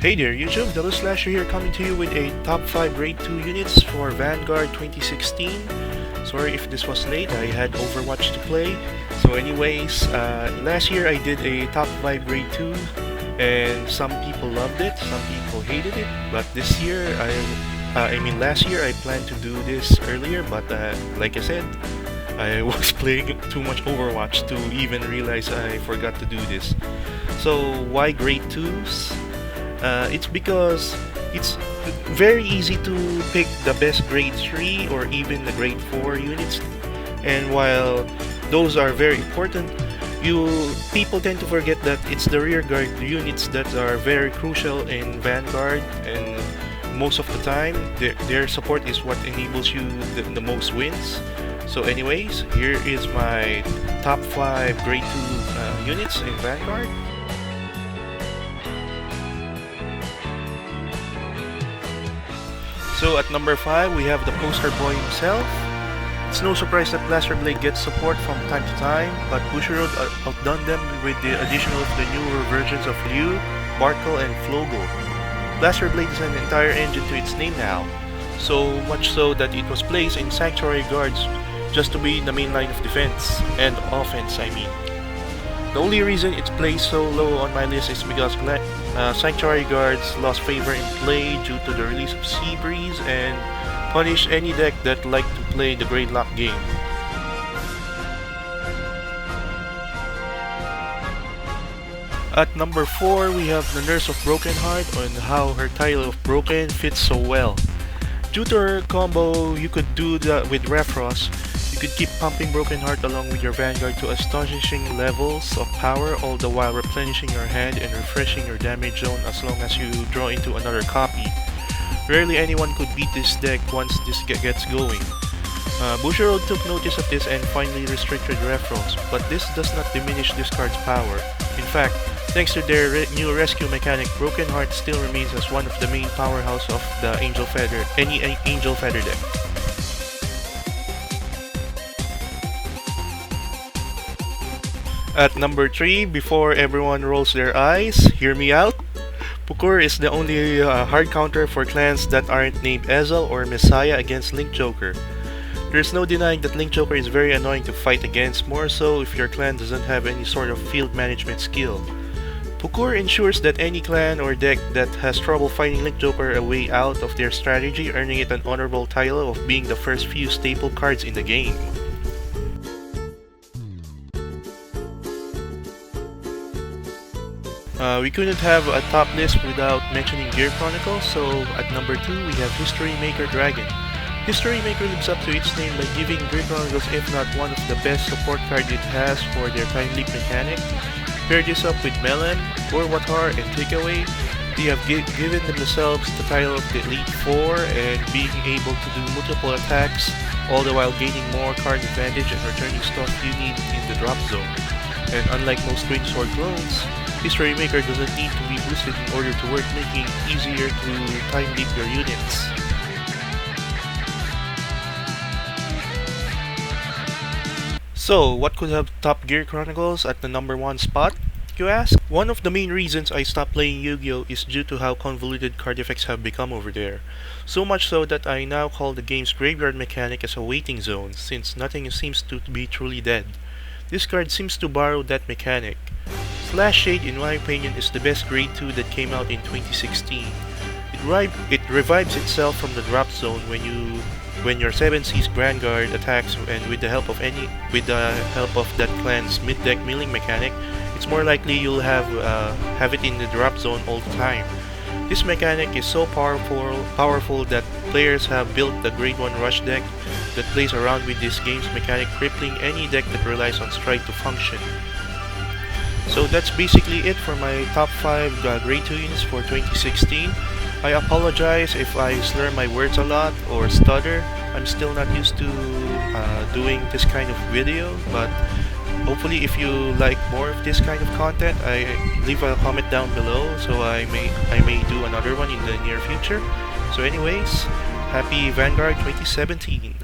Hey there YouTube, Double Slasher here coming to you with a top 5 grade 2 units for Vanguard 2016. Sorry if this was late, I had Overwatch to play. So anyways, last year I did a top 5 grade 2 and some people loved it, some people hated it. But this year, last year I planned to do this earlier, but like I said, I was playing too much Overwatch to even realize I forgot to do this. So why grade 2s? It's because it's very easy to pick the best grade 3 or even the grade 4 units, and while those are very important, people tend to forget that it's the rear guard units that are very crucial in Vanguard, and most of the time their support is what enables you the most wins. So anyways, here is my top 5 grade 2 units in Vanguard. So at number 5, we have the poster boy himself. It's no surprise that Blaster Blade gets support from time to time, but Bushiroad outdone them with the addition of the newer versions of Liu, Barkle, and Flogo. Blaster Blade is an entire engine to its name now, so much so that it was placed in Sanctuary Guards just to be the main line of defense, and offense I mean. The only reason it's placed so low on my list is because Sanctuary Guards lost favor in play due to the release of Seabreeze and punished any deck that liked to play the Grade Lock game. At number 4, we have the Nurse of Broken Heart and how her title of Broken fits so well. Due to her combo, you could do that with Refrost. You could keep pumping Broken Heart along with your Vanguard to astonishing levels of power, all the while replenishing your hand and refreshing your damage zone as long as you draw into another copy. Rarely anyone could beat this deck once this gets going. Bushiroad took notice of this and finally restricted Refrost, but this does not diminish this card's power. In fact, thanks to their new rescue mechanic, Broken Heart still remains as one of the main powerhouse of the Angel Feather deck. At number 3, before everyone rolls their eyes, hear me out. Pukur is the only hard counter for clans that aren't named Ezel or Messiah against Link Joker. There's no denying that Link Joker is very annoying to fight against, more so if your clan doesn't have any sort of field management skill. Pukur ensures that any clan or deck that has trouble fighting Link Joker a way out of their strategy, earning it an honorable title of being the first few staple cards in the game. We couldn't have a top list without mentioning Gear Chronicles, so at number 2 we have Historymaker Dragon. Historymaker lives up to its name by giving Gear Chronicles if not one of the best support cards it has for their Time Leap mechanic. Pair this up with Melon, Gorwatar, and Takeaway, they have given themselves the title of the Elite 4 and being able to do multiple attacks, all the while gaining more card advantage and returning stuff you need in the drop zone. And unlike most Twin Sword clones, Historymaker doesn't need to be boosted in order to work, making it easier to time leap your units. So, what could have topped Gear Chronicles at the number 1 spot, you ask? One of the main reasons I stopped playing Yu-Gi-Oh! Is due to how convoluted card effects have become over there. So much so that I now call the game's graveyard mechanic as a waiting zone, since nothing seems to be truly dead. This card seems to borrow that mechanic. Slash Shade, in my opinion, is the best grade 2 that came out in 2016. It revives itself from the drop zone when your 7C's Vanguard attacks, and with the help of that clan's mid-deck milling mechanic, it's more likely you'll have it in the drop zone all the time. This mechanic is so powerful that players have built the grade 1 rush deck that plays around with this game's mechanic, crippling any deck that relies on strike to function. So that's basically it for my top 5 grade 2 units for 2016. I apologize if I slur my words a lot or stutter. I'm still not used to doing this kind of video, but hopefully if you like more of this kind of content, leave a comment down below so I may do another one in the near future. So anyways, happy Vanguard 2017!